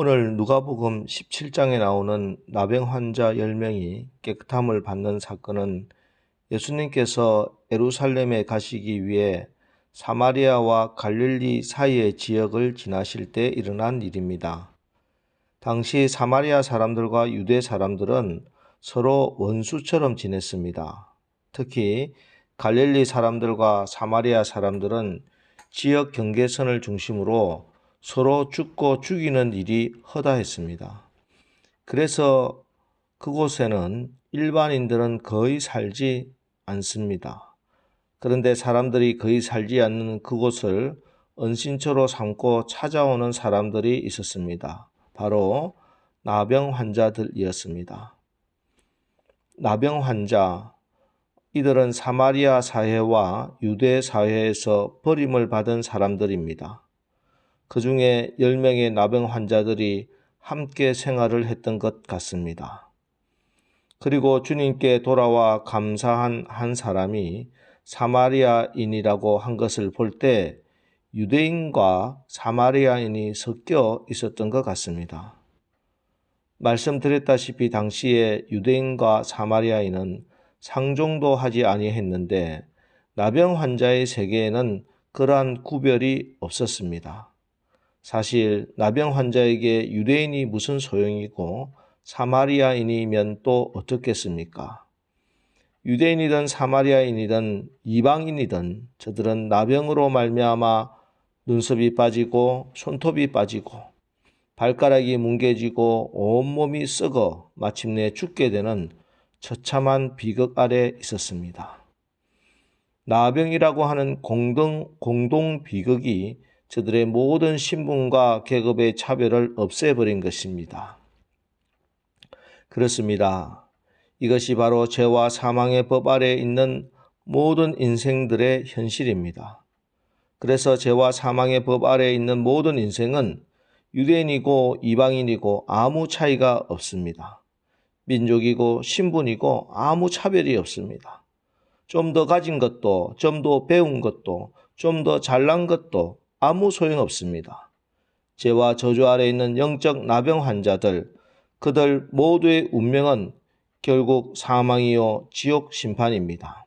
오늘 누가복음 17장에 나오는 나병 환자 10명이 깨끗함을 받는 사건은 예수님께서 예루살렘에 가시기 위해 사마리아와 갈릴리 사이의 지역을 지나실 때 일어난 일입니다. 당시 사마리아 사람들과 유대 사람들은 서로 원수처럼 지냈습니다. 특히 갈릴리 사람들과 사마리아 사람들은 지역 경계선을 중심으로 서로 죽고 죽이는 일이 허다했습니다. 그래서 그곳에는 일반인들은 거의 살지 않습니다. 그런데 사람들이 거의 살지 않는 그곳을 은신처로 삼고 찾아오는 사람들이 있었습니다. 바로 나병 환자들이었습니다. 나병 환자, 이들은 사마리아 사회와 유대 사회에서 버림을 받은 사람들입니다. 그 중에 10명의 나병 환자들이 함께 생활을 했던 것 같습니다. 그리고 주님께 돌아와 감사한 한 사람이 사마리아인이라고 한 것을 볼 때 유대인과 사마리아인이 섞여 있었던 것 같습니다. 말씀드렸다시피 당시에 유대인과 사마리아인은 상종도 하지 아니했는데 나병 환자의 세계에는 그러한 구별이 없었습니다. 사실 나병 환자에게 유대인이 무슨 소용이고 사마리아인이면 또 어떻겠습니까? 유대인이든 사마리아인이든 이방인이든 저들은 나병으로 말미암아 눈썹이 빠지고 손톱이 빠지고 발가락이 뭉개지고 온몸이 썩어 마침내 죽게 되는 처참한 비극 아래 있었습니다. 나병이라고 하는 공동 비극이 저들의 모든 신분과 계급의 차별을 없애버린 것입니다. 그렇습니다. 이것이 바로 죄와 사망의 법 아래에 있는 모든 인생들의 현실입니다. 그래서 죄와 사망의 법 아래에 있는 모든 인생은 유대인이고 이방인이고 아무 차이가 없습니다. 민족이고 신분이고 아무 차별이 없습니다. 좀 더 가진 것도, 좀 더 배운 것도, 좀 더 잘난 것도 아무 소용없습니다. 죄와 저주 아래 있는 영적 나병 환자들, 그들 모두의 운명은 결국 사망이요 지옥 심판입니다.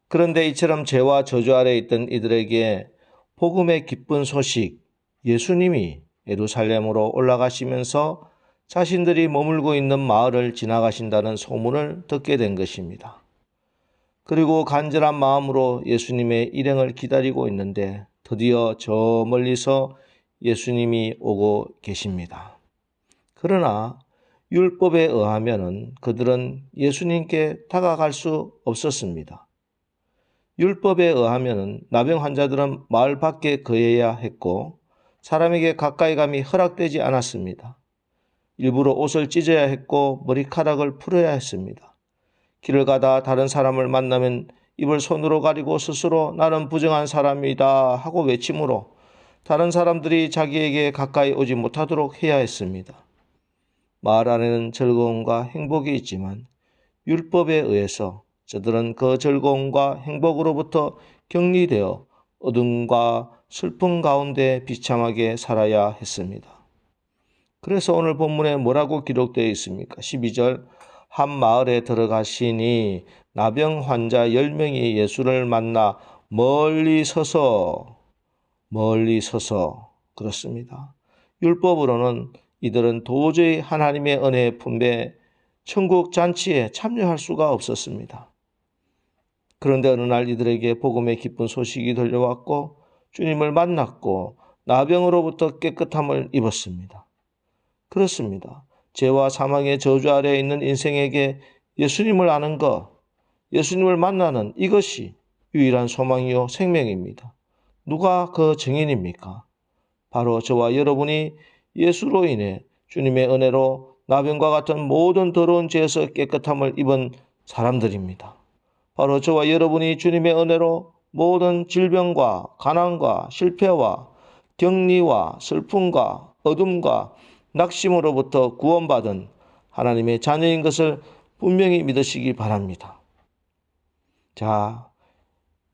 그런데 이처럼 죄와 저주 아래 있던 이들에게 복음의 기쁜 소식, 예수님이 예루살렘으로 올라가시면서 자신들이 머물고 있는 마을을 지나가신다는 소문을 듣게 된 것입니다. 그리고 간절한 마음으로 예수님의 일행을 기다리고 있는데 드디어 저 멀리서 예수님이 오고 계십니다. 그러나 율법에 의하면 그들은 예수님께 다가갈 수 없었습니다. 율법에 의하면 나병 환자들은 마을 밖에 거해야 했고 사람에게 가까이 감이 허락되지 않았습니다. 일부러 옷을 찢어야 했고 머리카락을 풀어야 했습니다. 길을 가다 다른 사람을 만나면 입을 손으로 가리고 스스로 나는 부정한 사람이다 하고 외침으로 다른 사람들이 자기에게 가까이 오지 못하도록 해야 했습니다. 마을 안에는 즐거움과 행복이 있지만 율법에 의해서 저들은 그 즐거움과 행복으로부터 격리되어 어둠과 슬픔 가운데 비참하게 살아야 했습니다. 그래서 오늘 본문에 뭐라고 기록되어 있습니까? 12절 한 마을에 들어가시니 나병 환자 10명이 예수를 만나 멀리 서서 그렇습니다. 율법으로는 이들은 도저히 하나님의 은혜의 품에 천국 잔치에 참여할 수가 없었습니다. 그런데 어느 날 이들에게 복음의 기쁜 소식이 들려왔고 주님을 만났고 나병으로부터 깨끗함을 입었습니다. 그렇습니다. 죄와 사망의 저주 아래에 있는 인생에게 예수님을 아는 것, 예수님을 만나는 이것이 유일한 소망이요 생명입니다. 누가 그 증인입니까? 바로 저와 여러분이 예수로 인해 주님의 은혜로 나병과 같은 모든 더러운 죄에서 깨끗함을 입은 사람들입니다. 바로 저와 여러분이 주님의 은혜로 모든 질병과 가난과 실패와 격리와 슬픔과 어둠과 낙심으로부터 구원받은 하나님의 자녀인 것을 분명히 믿으시기 바랍니다. 자,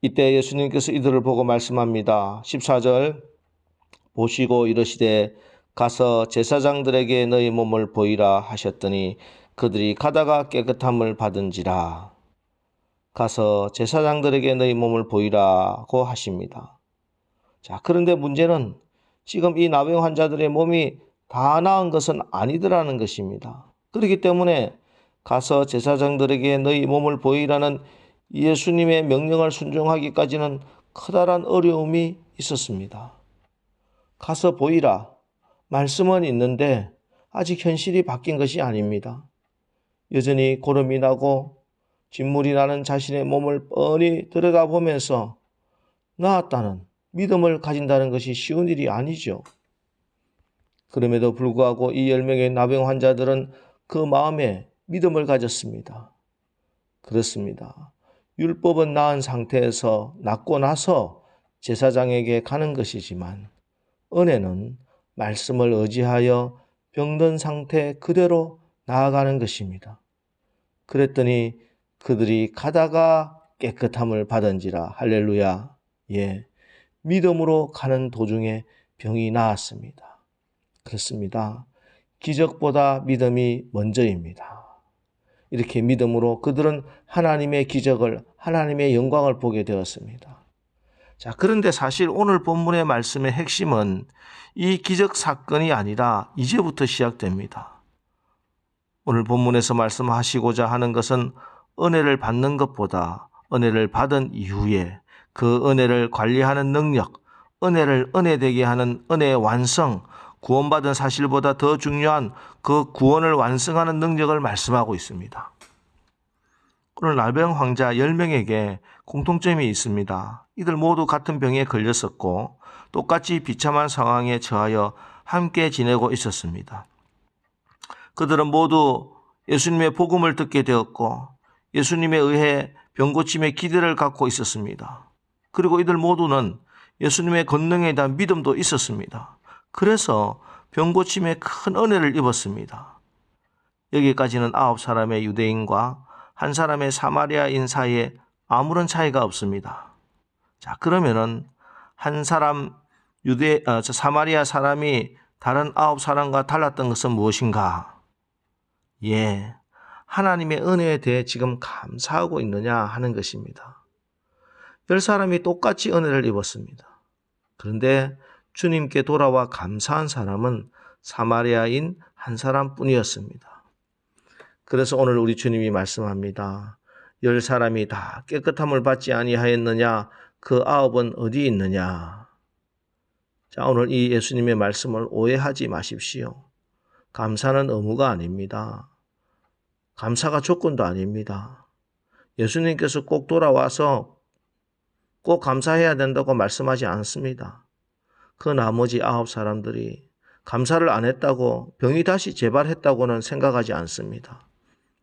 이때 예수님께서 이들을 보고 말씀합니다. 14절 보시고 이르시되 가서 제사장들에게 너희 몸을 보이라 하셨더니 그들이 가다가 깨끗함을 받은지라. 가서 제사장들에게 너희 몸을 보이라고 하십니다. 자, 그런데 문제는 지금 이 나병 환자들의 몸이 다 나은 것은 아니더라는 것입니다. 그렇기 때문에 가서 제사장들에게 너희 몸을 보이라는 예수님의 명령을 순종하기까지는 커다란 어려움이 있었습니다. 가서 보이라. 말씀은 있는데 아직 현실이 바뀐 것이 아닙니다. 여전히 고름이 나고 진물이 나는 자신의 몸을 뻔히 들여다보면서 나았다는 믿음을 가진다는 것이 쉬운 일이 아니죠. 그럼에도 불구하고 이 10명의 나병 환자들은 그 마음에 믿음을 가졌습니다. 그렇습니다. 율법은 나은 상태에서 낫고 나서 제사장에게 가는 것이지만 은혜는 말씀을 의지하여 병든 상태 그대로 나아가는 것입니다. 그랬더니 그들이 가다가 깨끗함을 받은지라. 할렐루야. 예, 믿음으로 가는 도중에 병이 나았습니다. 그렇습니다. 기적보다 믿음이 먼저입니다. 이렇게 믿음으로 그들은 하나님의 기적을, 하나님의 영광을 보게 되었습니다. 자, 그런데 사실 오늘 본문의 말씀의 핵심은 이 기적 사건이 아니라 이제부터 시작됩니다. 오늘 본문에서 말씀하시고자 하는 것은 은혜를 받는 것보다 은혜를 받은 이후에 그 은혜를 관리하는 능력, 은혜를 은혜되게 하는 은혜의 완성, 구원받은 사실보다 더 중요한 그 구원을 완성하는 능력을 말씀하고 있습니다. 오늘 나병 환자 10명에게 공통점이 있습니다. 이들 모두 같은 병에 걸렸었고 똑같이 비참한 상황에 처하여 함께 지내고 있었습니다. 그들은 모두 예수님의 복음을 듣게 되었고 예수님에 의해 병고침에 기대를 갖고 있었습니다. 그리고 이들 모두는 예수님의 권능에 대한 믿음도 있었습니다. 그래서 병고침에 큰 은혜를 입었습니다. 여기까지는 9사람의 유대인과 한 사람의 사마리아인 사이에 아무런 차이가 없습니다. 자, 그러면은 한 사람 사마리아 사람이 다른 9사람과 달랐던 것은 무엇인가? 예, 하나님의 은혜에 대해 지금 감사하고 있느냐 하는 것입니다. 10사람이 똑같이 은혜를 입었습니다. 그런데 주님께 돌아와 감사한 사람은 사마리아인 한 사람뿐이었습니다. 그래서 오늘 우리 주님이 말씀합니다. 10사람이 다 깨끗함을 받지 아니하였느냐? 그 9은 어디 있느냐? 자, 오늘 이 예수님의 말씀을 오해하지 마십시오. 감사는 의무가 아닙니다. 감사가 조건도 아닙니다. 예수님께서 꼭 돌아와서 꼭 감사해야 된다고 말씀하지 않습니다. 그 나머지 9사람들이 감사를 안 했다고 병이 다시 재발했다고는 생각하지 않습니다.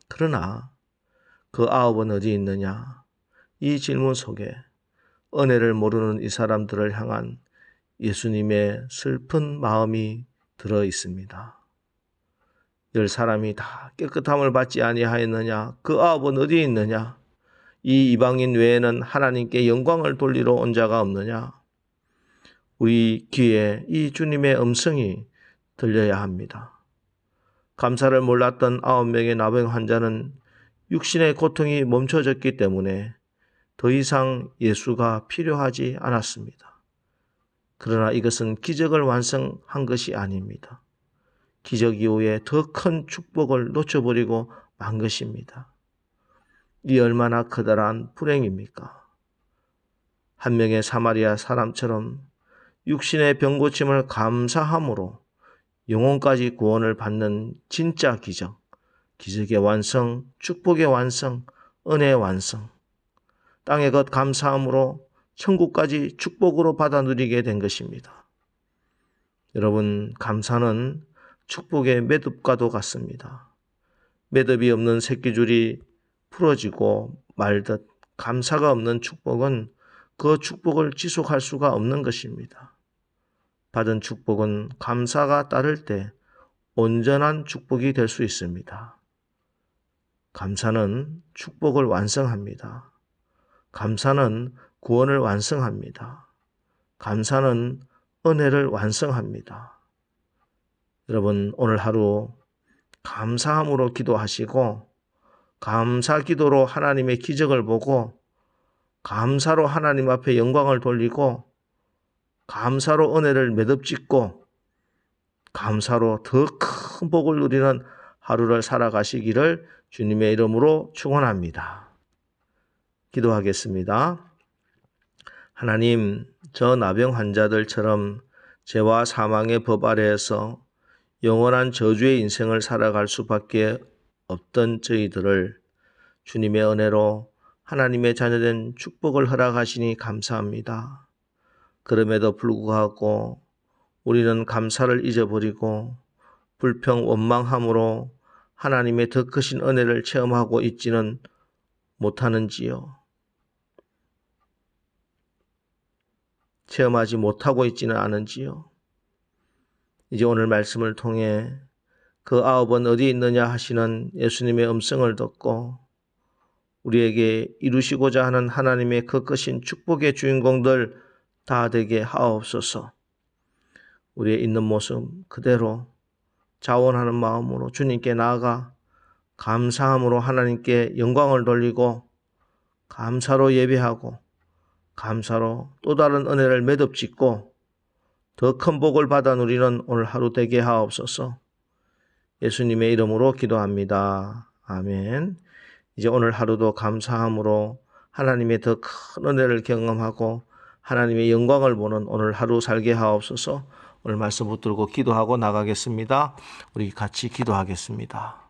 그러나 그 9은 어디 있느냐? 이 질문 속에 은혜를 모르는 이 사람들을 향한 예수님의 슬픈 마음이 들어 있습니다. 10사람이 다 깨끗함을 받지 아니하였느냐? 그 9은 어디 있느냐? 이 이방인 외에는 하나님께 영광을 돌리러 온 자가 없느냐? 우리 귀에 이 주님의 음성이 들려야 합니다. 감사를 몰랐던 9명의 나병 환자는 육신의 고통이 멈춰졌기 때문에 더 이상 예수가 필요하지 않았습니다. 그러나 이것은 기적을 완성한 것이 아닙니다. 기적 이후에 더 큰 축복을 놓쳐버리고 만 것입니다. 이 얼마나 커다란 불행입니까? 한 명의 사마리아 사람처럼 육신의 병고침을 감사함으로 영혼까지 구원을 받는 진짜 기적, 기적의 완성, 축복의 완성, 은혜의 완성, 땅의 것 감사함으로 천국까지 축복으로 받아 누리게 된 것입니다. 여러분, 감사는 축복의 매듭과도 같습니다. 매듭이 없는 새끼줄이 풀어지고 말듯 감사가 없는 축복은 그 축복을 지속할 수가 없는 것입니다. 받은 축복은 감사가 따를 때 온전한 축복이 될 수 있습니다. 감사는 축복을 완성합니다. 감사는 구원을 완성합니다. 감사는 은혜를 완성합니다. 여러분 오늘 하루 감사함으로 기도하시고 감사 기도로 하나님의 기적을 보고 감사로 하나님 앞에 영광을 돌리고 감사로 은혜를 매듭짓고 감사로 더 큰 복을 누리는 하루를 살아가시기를 주님의 이름으로 축원합니다. 기도하겠습니다. 하나님, 저 나병 환자들처럼 죄와 사망의 법 아래에서 영원한 저주의 인생을 살아갈 수밖에 없던 저희들을 주님의 은혜로 하나님의 자녀된 축복을 허락하시니 감사합니다. 그럼에도 불구하고 우리는 감사를 잊어버리고 불평 원망함으로 하나님의 더 크신 은혜를 체험하고 있지는 못하는지요. 체험하지 못하고 있지는 않은지요. 이제 오늘 말씀을 통해 그 아홉은 어디 있느냐 하시는 예수님의 음성을 듣고 우리에게 이루시고자 하는 하나님의 그 크신 축복의 주인공들 다 되게 하옵소서. 우리의 있는 모습 그대로 자원하는 마음으로 주님께 나아가 감사함으로 하나님께 영광을 돌리고 감사로 예배하고 감사로 또 다른 은혜를 매듭짓고 더 큰 복을 받아 누리는 오늘 하루 되게 하옵소서. 예수님의 이름으로 기도합니다. 아멘. 이제 오늘 하루도 감사함으로 하나님의 더 큰 은혜를 경험하고 하나님의 영광을 보는 오늘 하루 살게 하옵소서. 오늘 말씀 붙들고 기도하고 나가겠습니다. 우리 같이 기도하겠습니다.